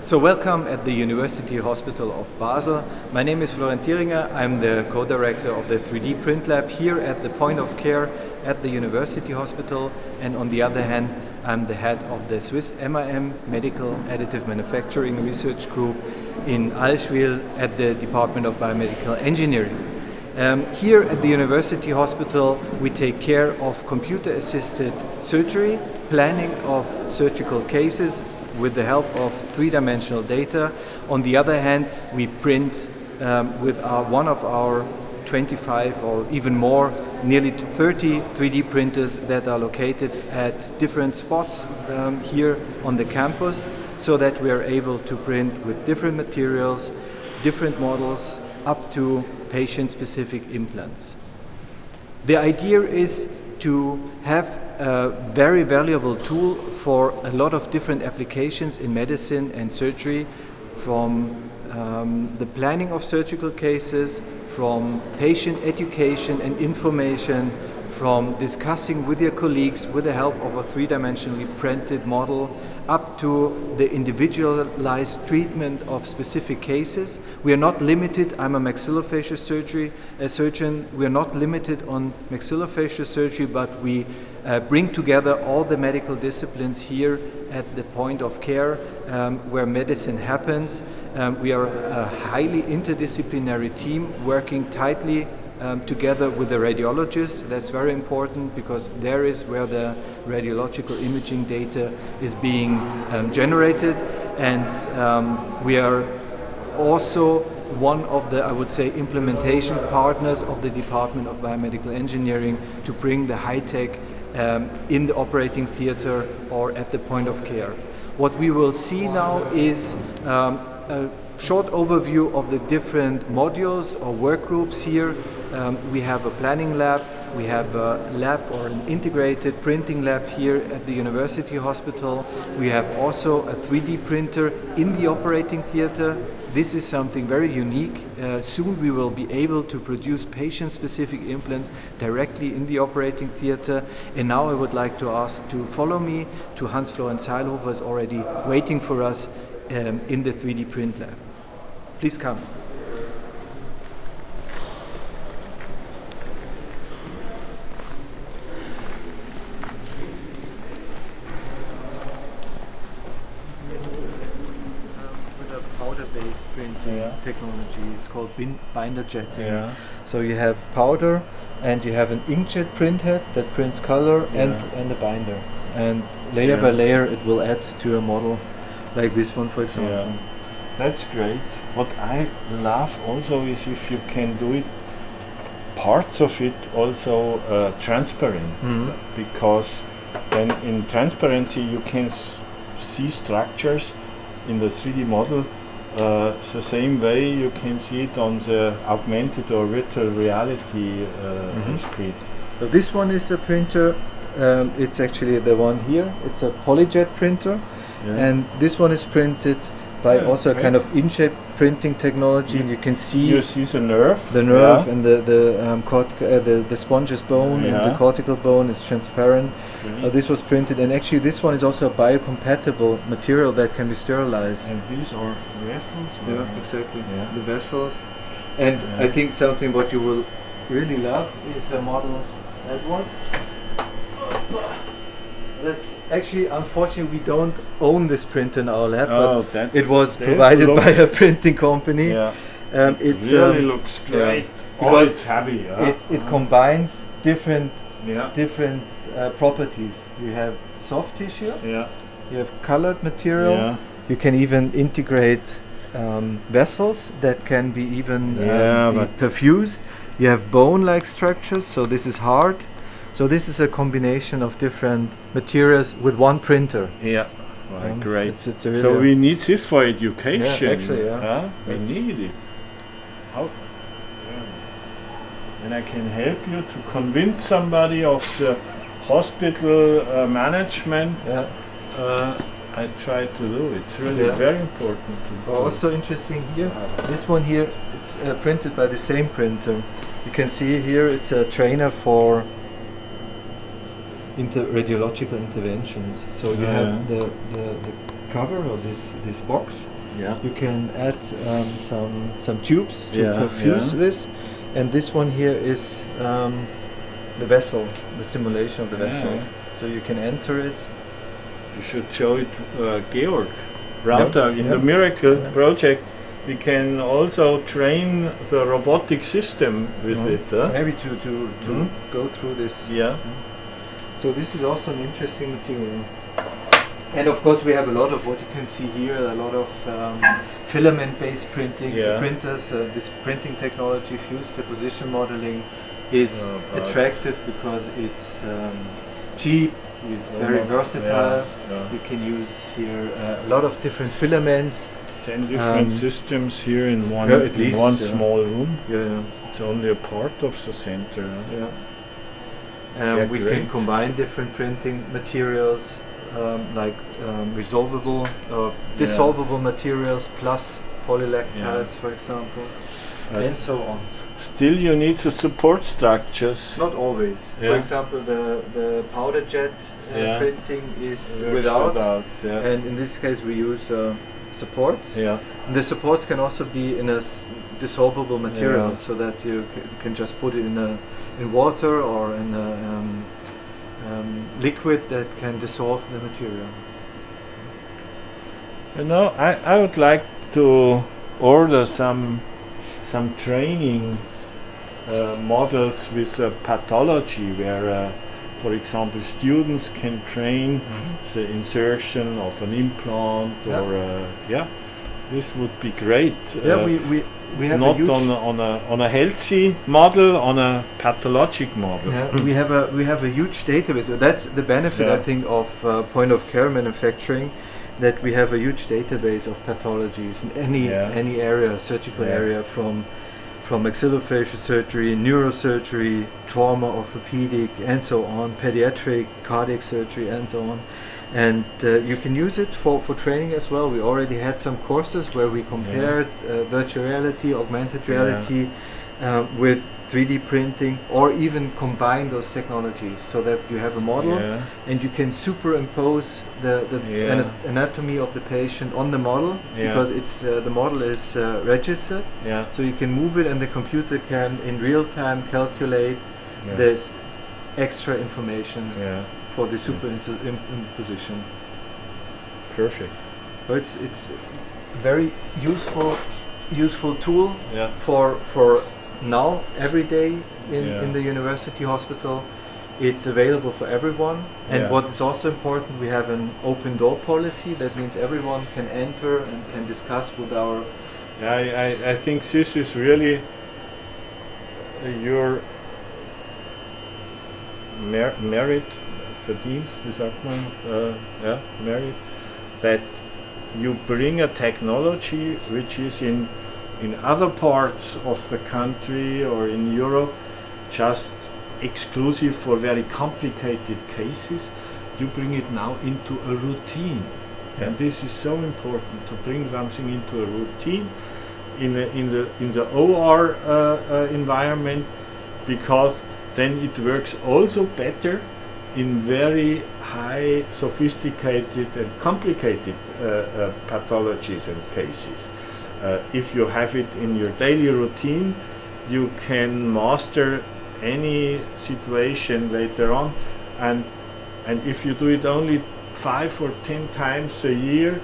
So welcome at the University Hospital of Basel. My name is Florian Thieringer. I'm the co-director of the 3D print lab here at the point of care at the University Hospital, and on the other hand I'm the head of the Swiss MAM Medical Additive Manufacturing Research Group in Allschwil at the Department of Biomedical Engineering. Here at the University Hospital we take care of computer-assisted surgery, planning of surgical cases with the help of three-dimensional data. On the other hand, we print with one of our 25 or even more, nearly 30 3D printers that are located at different spots here on the campus, so that we are able to print with different materials, different models, up to patient-specific implants. The idea is to have a very valuable tool for a lot of different applications in medicine and surgery, from the planning of surgical cases, from patient education and information, from discussing with your colleagues with the help of a three-dimensionally printed model, up to the individualized treatment of specific cases. We are not limited, I'm a maxillofacial surgeon, we are not limited on maxillofacial surgery, but we bring together all the medical disciplines here at the point of care where medicine happens. We are a highly interdisciplinary team working tightly together with the radiologists. That's very important, because there is where the radiological imaging data is being generated, and we are also one of the, I would say, implementation partners of the Department of Biomedical Engineering to bring the high-tech in the operating theater or at the point of care. What we will see now is a short overview of the different modules or work groups here. We have a planning lab, we have a lab or an integrated printing lab here at the University Hospital. We have also a 3D printer in the operating theater. This is something very unique. Soon we will be able to produce patient-specific implants directly in the operating theater. And now I would like to ask to follow me to Hans-Florian Zeilhofer, is already waiting for us in the 3D print lab. Please come. Powder-based printing technology. It's called binder jetting. Yeah. So you have powder and you have an inkjet printhead that prints color and a binder. And layer by layer it will add to a model like this one, for example. Yeah. That's great. What I love also is if you can do it, parts of it also transparent, because then in transparency you can see structures in the 3D model the same way you can see it on the augmented or virtual reality screen. So this one is a printer, it's actually the one here, it's a polyjet printer, and this one is printed by also a kind of inkjet printing technology, and you can see the nerve, and the sponge's bone and the cortical bone is transparent. This was printed, and actually this one is also a biocompatible material that can be sterilized. And these are vessels? Yeah, exactly. Yeah. The vessels. And I think something what you will really love is a model, that one. That's actually, unfortunately, we don't own this printer in our lab, but it was provided by a printing company. Yeah. It really looks great. Because it's heavy. It combines different properties. You have soft tissue. Yeah. You have colored material. You can even integrate vessels that can be even be perfused. You have bone-like structures, so this is hard. So this is a combination of different materials with one printer. Yeah, great. It's really so we need this for education. Yeah, actually, we need it. How? And I can help you to convince somebody of the hospital management. I try to do it. It's really very important. Also interesting here, this one here, it's printed by the same printer. You can see here it's a trainer for radiological interventions. So you have the cover or this box. Yeah. You can add some tubes to Yeah, perfuse yeah. this, and this one here is the vessel, the simulation of the vessel. Yeah. So you can enter it. You should show it, Georg. Router in the yeah. Miracle Yeah. project. We can also train the robotic system with it. Maybe to Mhm. go through this. Yeah. So this is also an interesting material. And of course we have a lot of what you can see here, a lot of filament-based printing. Yeah. The printers, this printing technology, fused deposition modeling, is attractive because it's cheap, it's very versatile. Yeah. You can use here a lot of different filaments. 10 different systems here in one, Yeah, at least, yeah. small room. Yeah. It's only a part of the center. Yeah. Yeah, We great. can combine different printing materials, like resolvable or dissolvable materials plus polylactides, for example, and so on. Still, you need the support structures. Not always. Yeah. For example, the powder jet Yeah. printing is Works without, yeah. and in this case we use supports. Yeah. The supports can also be in a dissolvable material, Yeah. so that you can just put it in water or in a liquid that can dissolve the material. You know, I would like to order some training models with pathology where, for example, students can train the insertion of an implant Yeah. or this would be great. We have Not a huge on a healthy model, on a pathologic model. Yeah, we have a huge database. That's the benefit, Yeah. I think, of point of care manufacturing, that we have a huge database of pathologies in any area, surgical Yeah. area, from maxillofacial surgery, neurosurgery, trauma, orthopedic, and so on, pediatric, cardiac surgery, and so on. And you can use it for training as well. We already had some courses where we compared virtual reality, augmented reality with 3D printing, or even combine those technologies so that you have a model Yeah. and you can superimpose the Yeah. anatomy of the patient on the model, Yeah. because it's the model is registered, Yeah. so you can move it and the computer can in real time calculate Yeah. this extra information Yeah. for the superimposition. Perfect. So it's a very useful tool Yeah. for now, every day Yeah. in the university hospital. It's available for everyone, and Yeah. what is also important, we have an open door policy. That means everyone can enter and can discuss with our. I think this is really your merit, Verdienst, wie sagt man? Merit, that you bring a technology which is in other parts of the country or in Europe just exclusive for very complicated cases. You bring it now into a routine. Yeah. And this is so important, to bring something into a routine in the OR environment, because then it works also better in very high, sophisticated and complicated pathologies and cases. If you have it in your daily routine, you can master any situation later on, and if you do it only 5 or 10 times a year,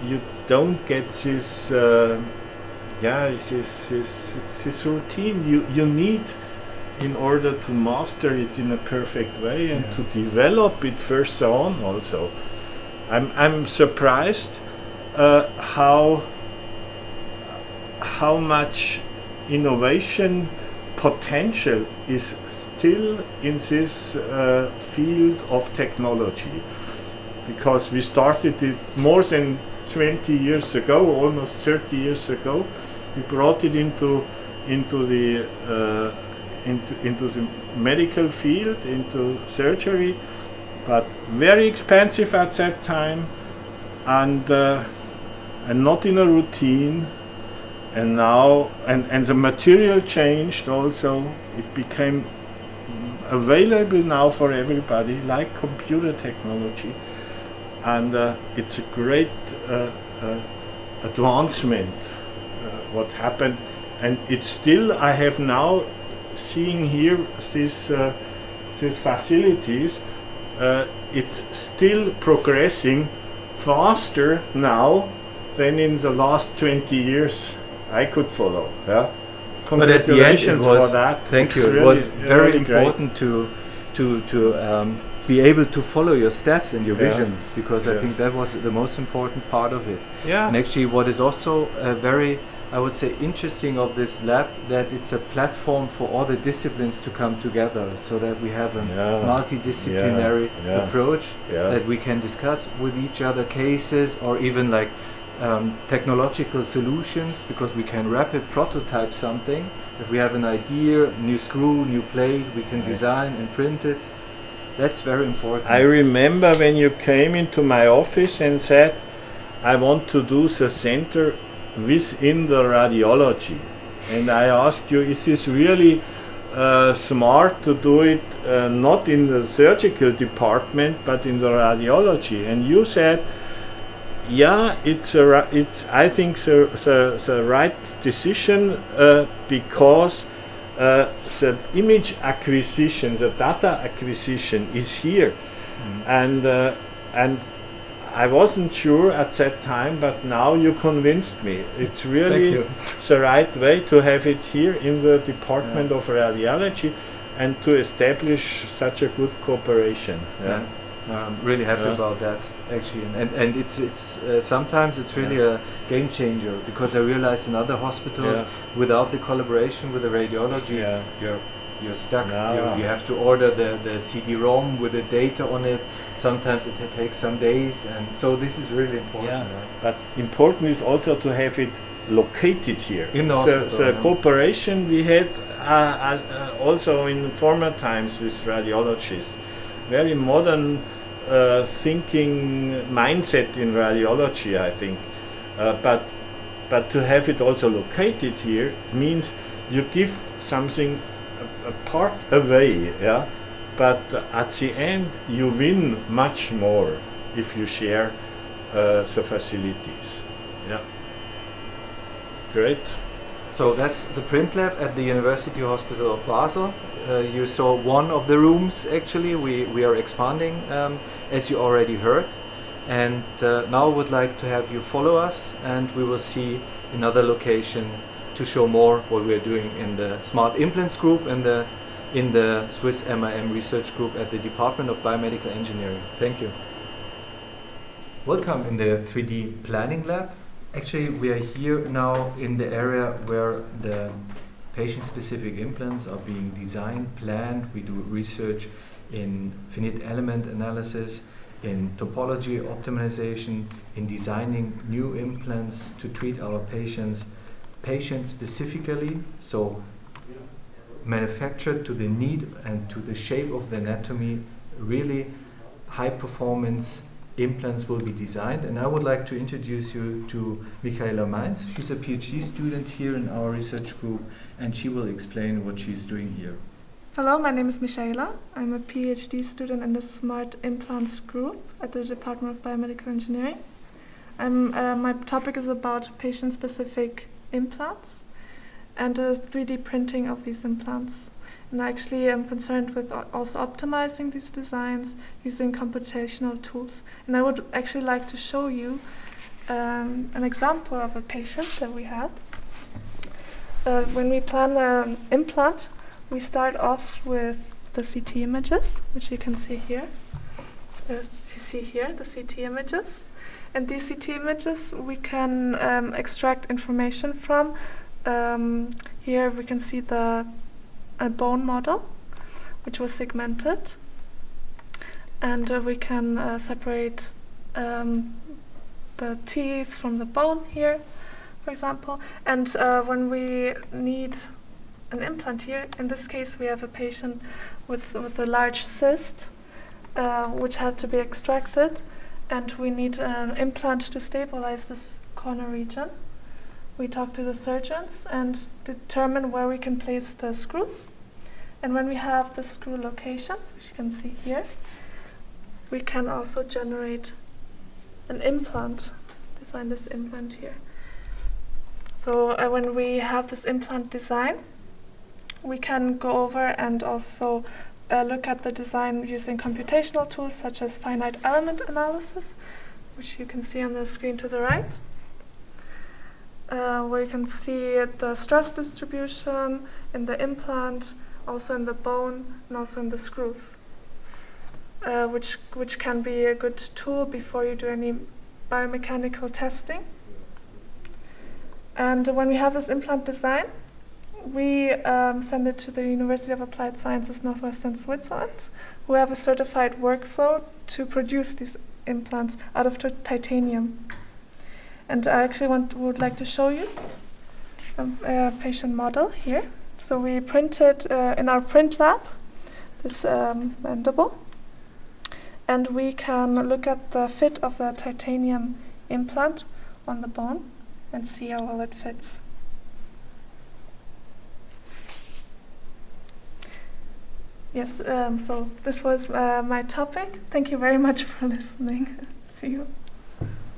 you don't get this this routine you need in order to master it in a perfect way and to develop it further on. Also, I'm surprised how much innovation potential is still in this field of technology, because we started it more than 20 years ago, almost 30 years ago. We brought it into the medical field, into surgery, but very expensive at that time, and not in a routine. And now, and the material changed also. It became available now for everybody, like computer technology. and it's a great advancement what happened, and it's still, I have now seeing here these facilities, it's still progressing faster now than in the last 20 years I could follow. Yeah. But at the end, Congratulations for that. Thank you. It's It was really, very really great. important to be able to follow your steps and your Yeah. vision, because I Yeah. think that was the most important part of it. Yeah. And actually, what is also very, I would say, interesting of this lab, that it's a platform for all the disciplines to come together, so that we have a Yeah. multidisciplinary Yeah. approach, Yeah. that we can discuss with each other cases, or even like technological solutions, because we can rapid prototype something. If we have an idea, new screw, new plate, we can design and print it. That's very important. I remember when you came into my office and said, I want to do the center within the radiology. And I asked you, is this really smart to do it not in the surgical department but in the radiology? And you said, yeah, it's I think the right decision because the image acquisition, the data acquisition is here, and I wasn't sure at that time, but now you convinced me. It's really you. the right way to have it here in the Department of Radiology and to establish such a good cooperation. Yeah. I'm really happy Yeah. about that, actually, and it's sometimes it's really a game changer, because I realize in other hospitals, Yeah. without the collaboration with the radiology, Yeah. you're stuck. Yeah. You have to order the CD-ROM with the data on it. Sometimes it takes some days, and so this is really important. Yeah. But important is also to have it located here. In the So hospital, yeah. cooperation we had also in former times with radiologists. Very modern thinking mindset in radiology, I think. But to have it also located here means you give something a part away, yeah. But at the end, you win much more if you share the facilities. Yeah. Great. So that's the print lab at the University Hospital of Basel. You saw one of the rooms. Actually, we are expanding, as you already heard. And now I would like to have you follow us, and we will see another location to show more what we are doing in the Smart Implants Group and in the Swiss MIM Research Group at the Department of Biomedical Engineering. Thank you. Welcome in the 3D Planning Lab. Actually, we are here now in the area where the patient-specific implants are being designed, planned. We do research in finite element analysis, in topology optimization, in designing new implants to treat our patients patient-specifically, so manufactured to the need and to the shape of the anatomy. Really high-performance implants will be designed, and I would like to introduce you to Michaela Mainz. She's a PhD student here in our research group, and she will explain what she's doing here. Hello, my name is Michaela. I'm a PhD student in the Smart Implants Group at the Department of Biomedical Engineering. My topic is about patient-specific implants and the 3D printing of these implants. And actually I'm concerned with also optimizing these designs using computational tools. And I would actually like to show you an example of a patient that we had. When we plan an implant, we start off with the CT images, which you can see here. You see here the CT images. And these CT images we can extract information from. Here we can see a bone model, which was segmented, and we can separate the teeth from the bone here, for example. And when we need an implant here, in this case we have a patient with a large cyst, which had to be extracted, and we need an implant to stabilize this corner region. We talk to the surgeons and determine where we can place the screws. And when we have the screw locations, which you can see here, we can also generate an implant, design this implant here. So when we have this implant design, we can go over and also look at the design using computational tools such as finite element analysis, which you can see on the screen to the right, where you can see the stress distribution in the implant, also in the bone, and also in the screws, which can be a good tool before you do any biomechanical testing. And when we have this implant design, we send it to the University of Applied Sciences Northwestern Switzerland, who have a certified workflow to produce these implants out of titanium. And I actually would like to show you a patient model here. So we printed in our print lab this mandible, and we can look at the fit of the titanium implant on the bone and see how well it fits. Yes, so this was my topic. Thank you very much for listening. See you.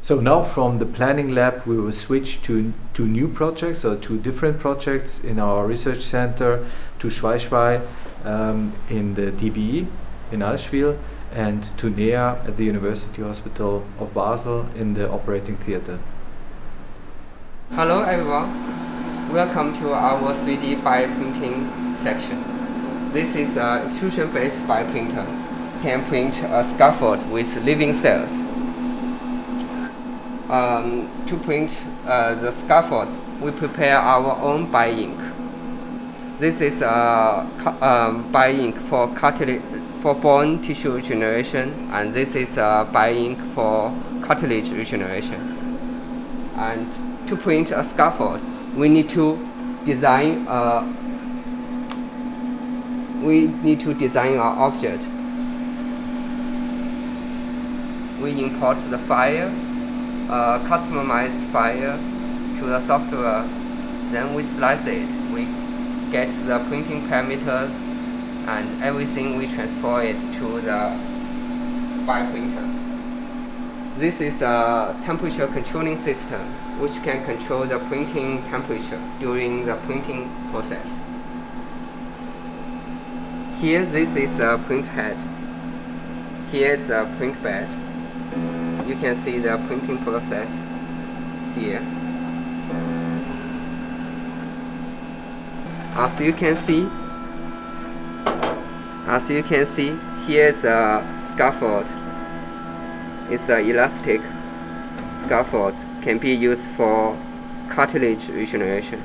So now from the planning lab we will switch to new projects, or 2 different projects in our research center, to Schweißschwei in the DBE in Allschwil, and to NEA at the University Hospital of Basel in the operating theatre. Hello everyone, welcome to our 3D bioprinting section. This is an extrusion-based bioprinter. Can print a scaffold with living cells. To print the scaffold, we prepare our own bi-ink. This is bi-ink for bone tissue regeneration, and this is bi-ink for cartilage regeneration. And to print a scaffold, we need to design our object. We import the file, customized file to the software. Then we slice it. We get the printing parameters and everything. We transfer it to the bioprinter. This is a temperature controlling system which can control the printing temperature during the printing process. Here, this is a print head. Here is a print bed. You can see the printing process here. As you can see, here is a scaffold. It's an elastic scaffold, can be used for cartilage regeneration.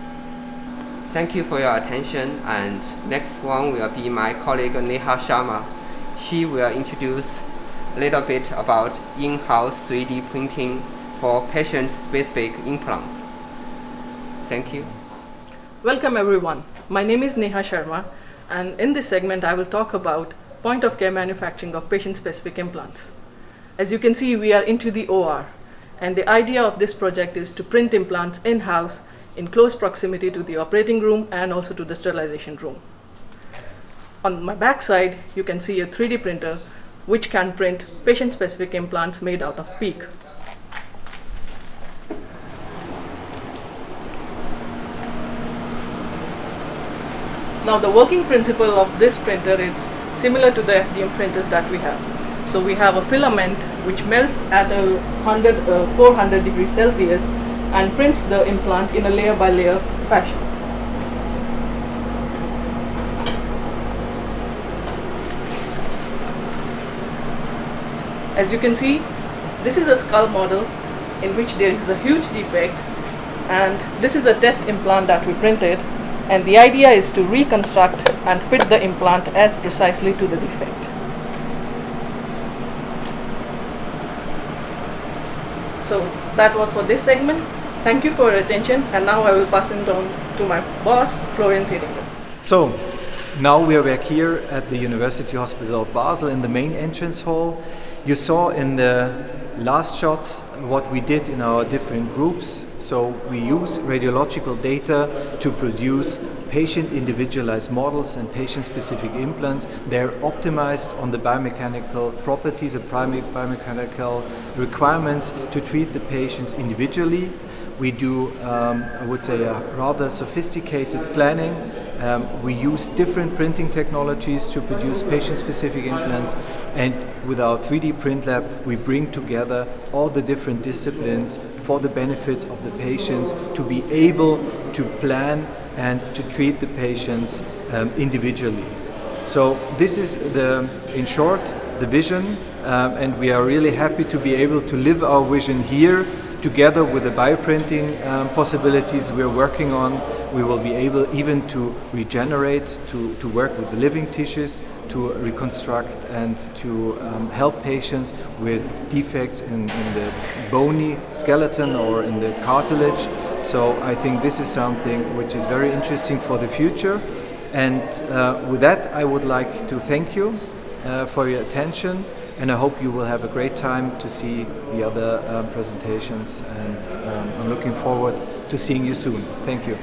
Thank you for your attention, and next one will be my colleague Neha Sharma. She will introduce a little bit about in-house 3D printing for patient-specific implants. Thank you. Welcome everyone. My name is Neha Sharma, and in this segment I will talk about point-of-care manufacturing of patient-specific implants. As you can see, we are into the OR, and the idea of this project is to print implants in-house in close proximity to the operating room and also to the sterilization room. On my back side, you can see a 3D printer which can print patient-specific implants made out of PEEK. Now the working principle of this printer is similar to the FDM printers that we have. So we have a filament which melts at 400 degrees Celsius and prints the implant in a layer by layer fashion. As you can see, this is a skull model in which there is a huge defect, and this is a test implant that we printed, and the idea is to reconstruct and fit the implant as precisely to the defect. So that was for this segment. Thank you for your attention, and now I will pass it on to my boss, Florian Thieringer. So now we are back here at the University Hospital of Basel in the main entrance hall. You saw in the last shots what we did in our different groups. So we use radiological data to produce patient individualized models and patient specific implants. They're optimized on the biomechanical properties, the biomechanical requirements to treat the patients individually. We do, I would say, a rather sophisticated planning. We use different printing technologies to produce patient-specific implants, and with our 3D print lab we bring together all the different disciplines for the benefits of the patients to be able to plan and to treat the patients individually. So this is, in short, the vision, and we are really happy to be able to live our vision here together with the bioprinting possibilities we're working on. We will be able even to regenerate, to work with the living tissues, to reconstruct and to help patients with defects in the bony skeleton or in the cartilage. So I think this is something which is very interesting for the future. And with that, I would like to thank you for your attention, and I hope you will have a great time to see the other presentations, and I'm looking forward to seeing you soon. Thank you.